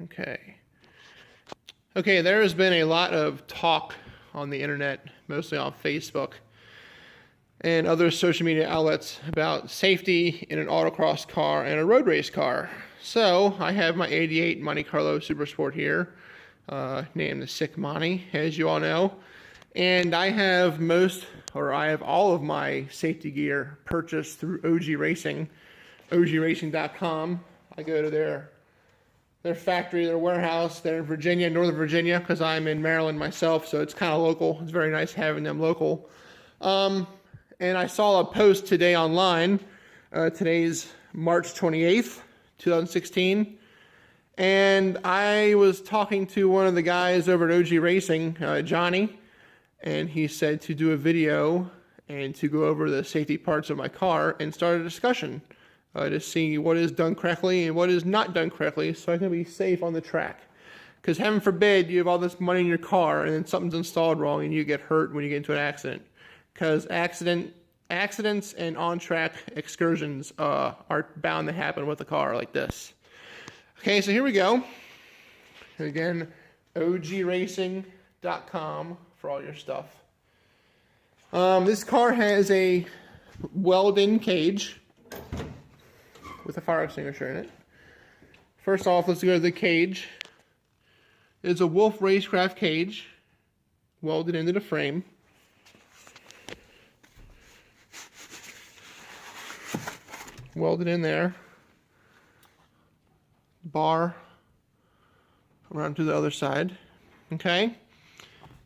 Okay, there has been a lot of talk on the internet, mostly on Facebook and other social media outlets, about safety in an autocross car and a road race car. So I have my 88 Monte Carlo Super Sport here, named the SicMonte, as you all know. And I have all of my safety gear purchased through OG Racing, ogracing.com. I go to their factory, their warehouse. They're in Virginia, Northern Virginia, because I'm in Maryland myself, so it's kind of local. It's very nice having them local. And I saw a post today online. Today's March 28th, 2016. And I was talking to one of the guys over at OG Racing, Johnny, and he said to do a video and to go over the safety parts of my car and start a discussion to see what is done correctly and what is not done correctly, so I can be safe on the track. Because heaven forbid you have all this money in your car and then something's installed wrong and you get hurt when you get into an accident. Because accidents and on-track excursions are bound to happen with a car like this. Okay, so here we go. Again, ogracing.com for all your stuff. This car has a weld-in cage with a fire extinguisher in it. First off, let's go to the cage. It's a Wolf Racecraft cage welded into the frame. Welded in there. Bar around to the other side. Okay?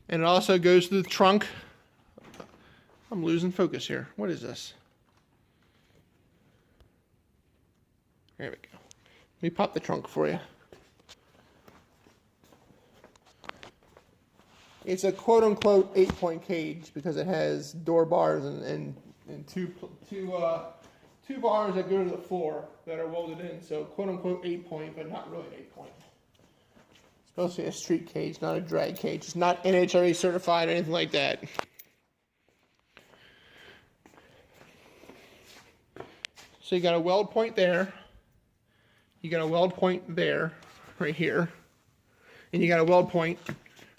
And it also goes to the trunk. I'm losing focus here. What is this? There we go. Let me pop the trunk for you. It's a quote-unquote 8-point cage because it has door bars and two bars that go to the floor that are welded in. So quote-unquote 8-point, but not really 8-point. It's supposed to be a street cage, not a drag cage. It's not NHRA certified or anything like that. So you got a weld point there. You got a weld point there, right here. And you got a weld point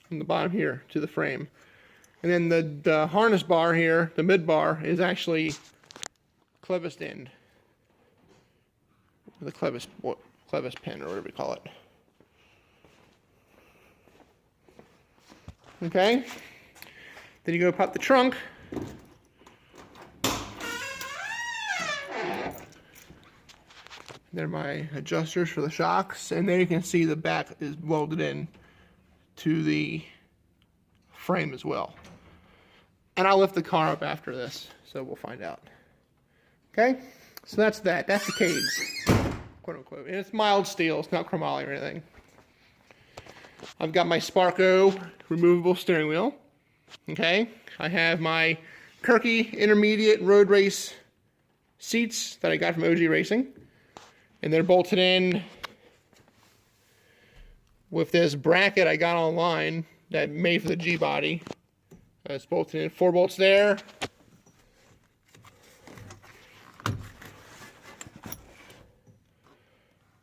from the bottom here to the frame. And then the harness bar here, the mid bar, is actually cleviced in. The clevis pin, or whatever you call it. Okay? Then you go pop the trunk. They're my adjusters for the shocks, and there you can see the back is welded in to the frame as well. And I'll lift the car up after this, so we'll find out. Okay, so that's that. That's the cage, quote unquote, and it's mild steel. It's not chromoly or anything. I've got my Sparco removable steering wheel. Okay, I have my Kirky Intermediate Road Race seats that I got from OG Racing. And they're bolted in with this bracket I got online that made for the G-body. It's bolted in, 4 bolts there.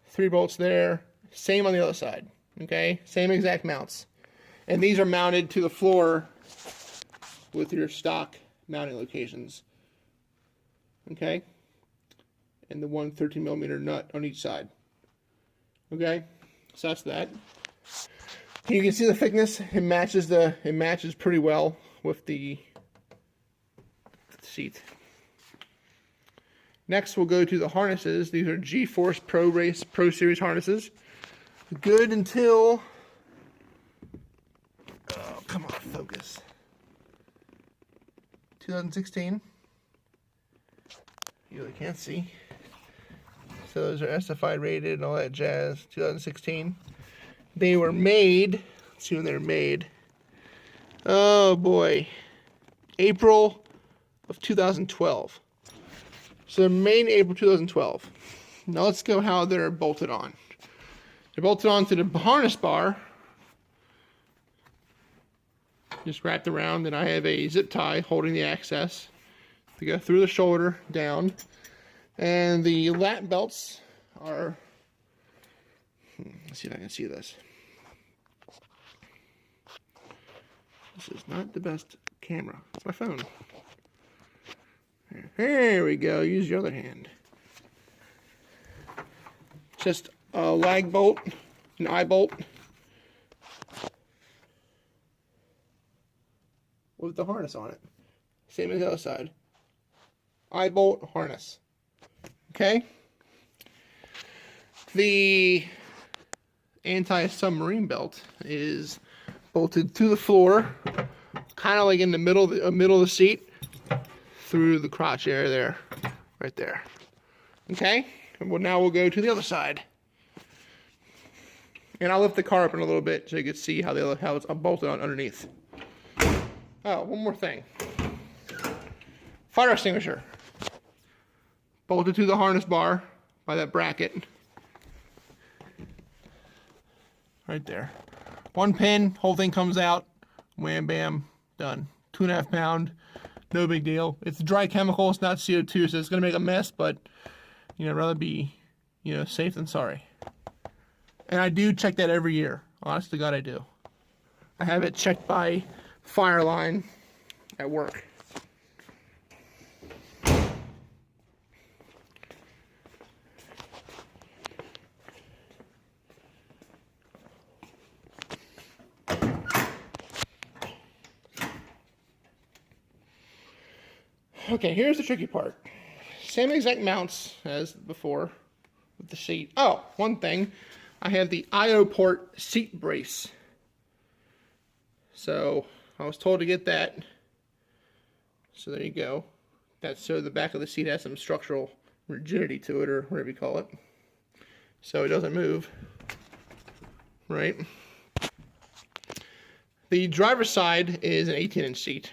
3 bolts there. Same on the other side. Okay, same exact mounts. And these are mounted to the floor with your stock mounting locations. Okay. And the 13mm nut on each side. Okay, so that's that. You can see the thickness. It matches pretty well with the seat. Next, we'll go to the harnesses. These are G-Force Pro Series harnesses. Good until, oh, come on, focus. 2016. You really can't see. So those are SFI rated and all that jazz. 2016. They were made. Let's see when they were made. Oh boy. April of 2012. So they're made in April 2012. Now let's go how they're bolted on. They're bolted onto the harness bar. Just wrapped around, and I have a zip tie holding the access to go through the shoulder down. And the lat belts are Let's see if I can see this. This is not the best camera. It's my phone. There we go. Use your other hand. Just a lag bolt, an eye bolt, with the harness on it. Same as the other side. Eye bolt, harness. Okay? The anti-submarine belt is bolted to the floor, kind of like in the middle of the seat, through the crotch area there, right there. Okay? And now we'll go to the other side. And I'll lift the car up in a little bit so you can see how it's bolted on underneath. Oh, one more thing. Fire extinguisher. Bolted to the harness bar by that bracket. Right there. One pin, whole thing comes out. Wham, bam, done. 2.5 pound, no big deal. It's dry chemical, it's not CO2, so it's going to make a mess, but, I'd rather be, safe than sorry. And I do check that every year. Honest to God, I do. I have it checked by fire line at work. Okay, here's the tricky part. Same exact mounts as before with the seat. Oh, one thing. I have the IO port seat brace. So I was told to get that. So there you go. That's so the back of the seat has some structural rigidity to it, or whatever you call it. So it doesn't move. Right? The driver's side is an 18-inch seat.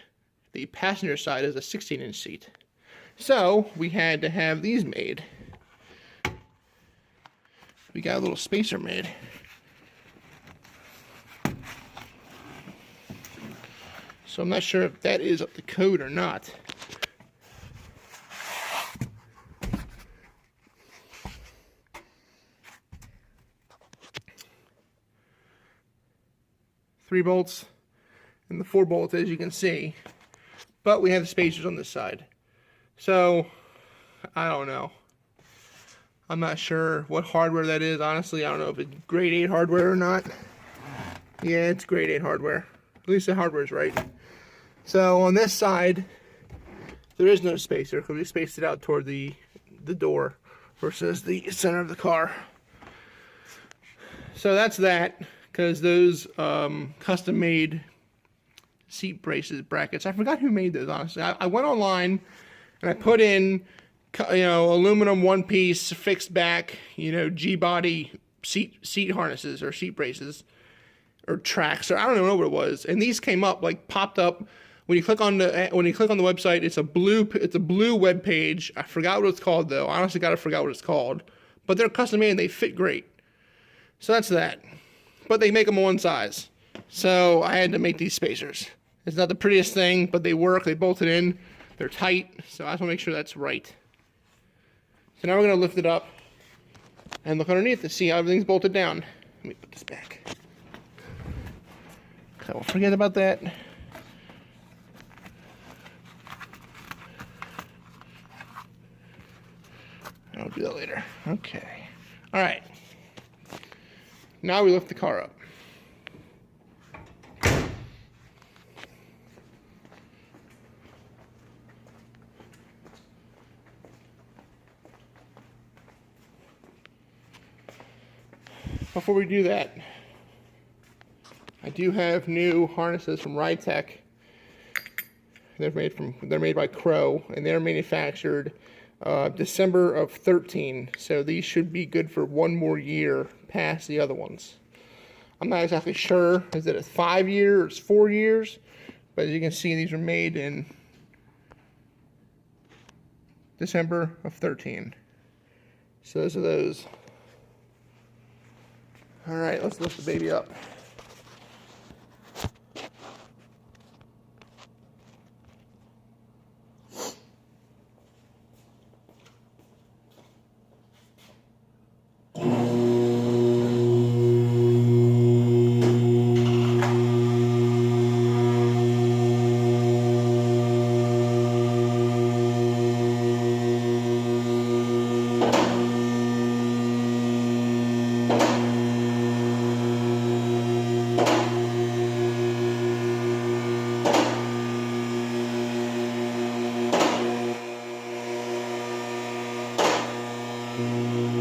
The passenger side is a 16-inch seat. So we had to have these made. We got a little spacer made. So I'm not sure if that is up to code or not. Three bolts and the 4 bolts, as you can see. But we have spacers on this side. So, I don't know. I'm not sure what hardware that is. Honestly, I don't know if it's grade 8 hardware or not. Yeah, it's grade 8 hardware. At least the hardware is right. So, on this side, there is no spacer because we spaced it out toward the door versus the center of the car. So, that's that. Because those custom-made seat brackets, I forgot who made those, honestly. I went online and I put in, aluminum one-piece fixed back, G-body seat harnesses or seat braces or tracks, or I don't even know what it was. And these came up, popped up. When you click on the website, it's a blue web page. I forgot what it's called though. I honestly gotta forgot what it's called. But they're custom made and they fit great. So that's that. But they make them one size. So I had to make these spacers. It's not the prettiest thing, but they work. They bolted in. They're tight. So I just want to make sure that's right. So now we're going to lift it up and look underneath to see how everything's bolted down. Let me put this back. I won't forget about that. I'll do that later. Okay. All right. Now we lift the car up. Before we do that, I do have new harnesses from Ridetech. They're made by Crow, and they're manufactured December of 13. So these should be good for 1 more year past the other ones. I'm not exactly sure. Is it a 5 year or it's 4 years? But as you can see, these were made in December of 13. So those are those. All right, let's lift the baby up. The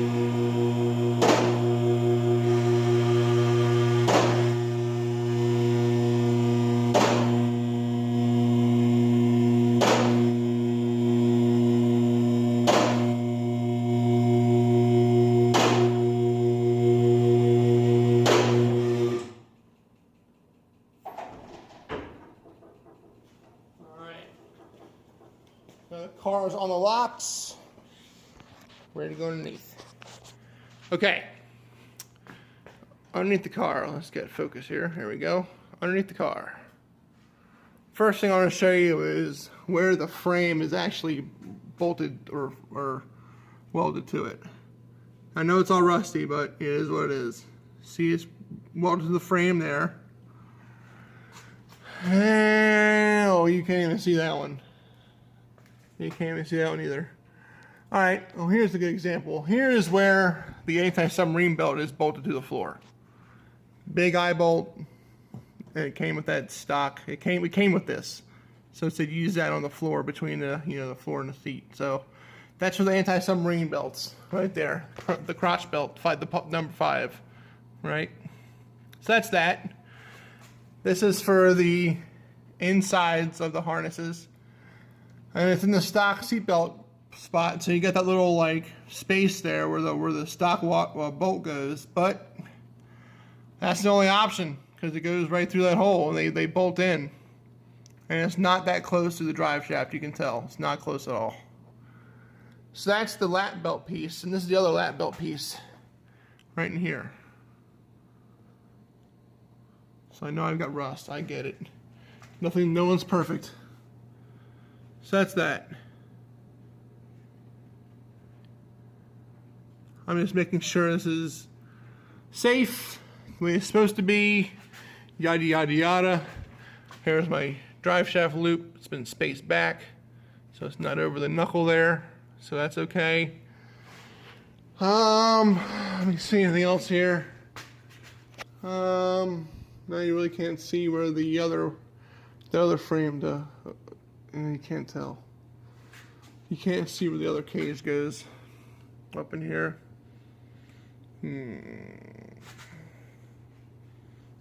car is on the locks, ready to go underneath. Okay, underneath the car, let's get focus here. Here we go. Underneath the car. First thing I want to show you is where the frame is actually bolted or welded to it. I know it's all rusty, but it is what it is. See, it's welded to the frame there. And, oh, you can't even see that one. You can't even see that one either. Alright, well here's a good example. Here is where the anti-submarine belt is bolted to the floor. Big eye bolt, and it came with that stock. It came with this. So it said use that on the floor between the the floor and the seat. So that's for the anti-submarine belts right there. The crotch belt, the number 5, right? So that's that. This is for the insides of the harnesses. And it's in the stock seatbelt spot, so you got that little like space there where the stock bolt goes. But that's the only option because it goes right through that hole, and they bolt in. And it's not that close to the drive shaft. You can tell it's not close at all. So that's the lap belt piece, and this is the other lap belt piece, right in here. So I know I've got rust. I get it. No one's perfect. So that's that. I'm just making sure this is safe, the way it's supposed to be, yada yada yada. Here's my drive shaft loop. It's been spaced back, so it's not over the knuckle there, so that's okay. Let me see anything else here. Now you really can't see where the other frame and you can't tell. You can't see where the other cage goes. Up in here.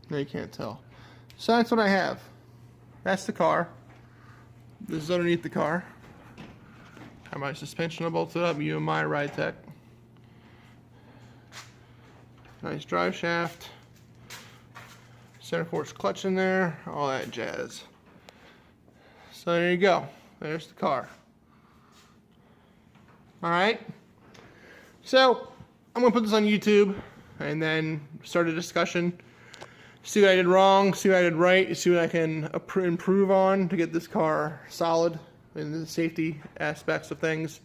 No, you can't tell. So that's what I have. That's the car. This is underneath the car. Have my suspension bolted up. UMI Ride Tech. Nice drive shaft. Center force clutch in there. All that jazz. So there you go. There's the car. Alright. So I'm going to put this on YouTube and then start a discussion. See what I did wrong, see what I did right, see what I can improve on to get this car solid in the safety aspects of things.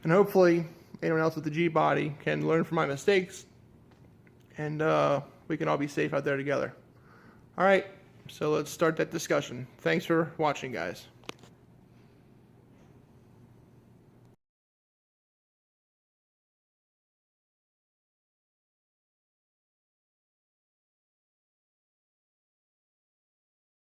And hopefully anyone else with the G body can learn from my mistakes and we can all be safe out there together. Alright. So let's start that discussion. Thanks for watching, guys.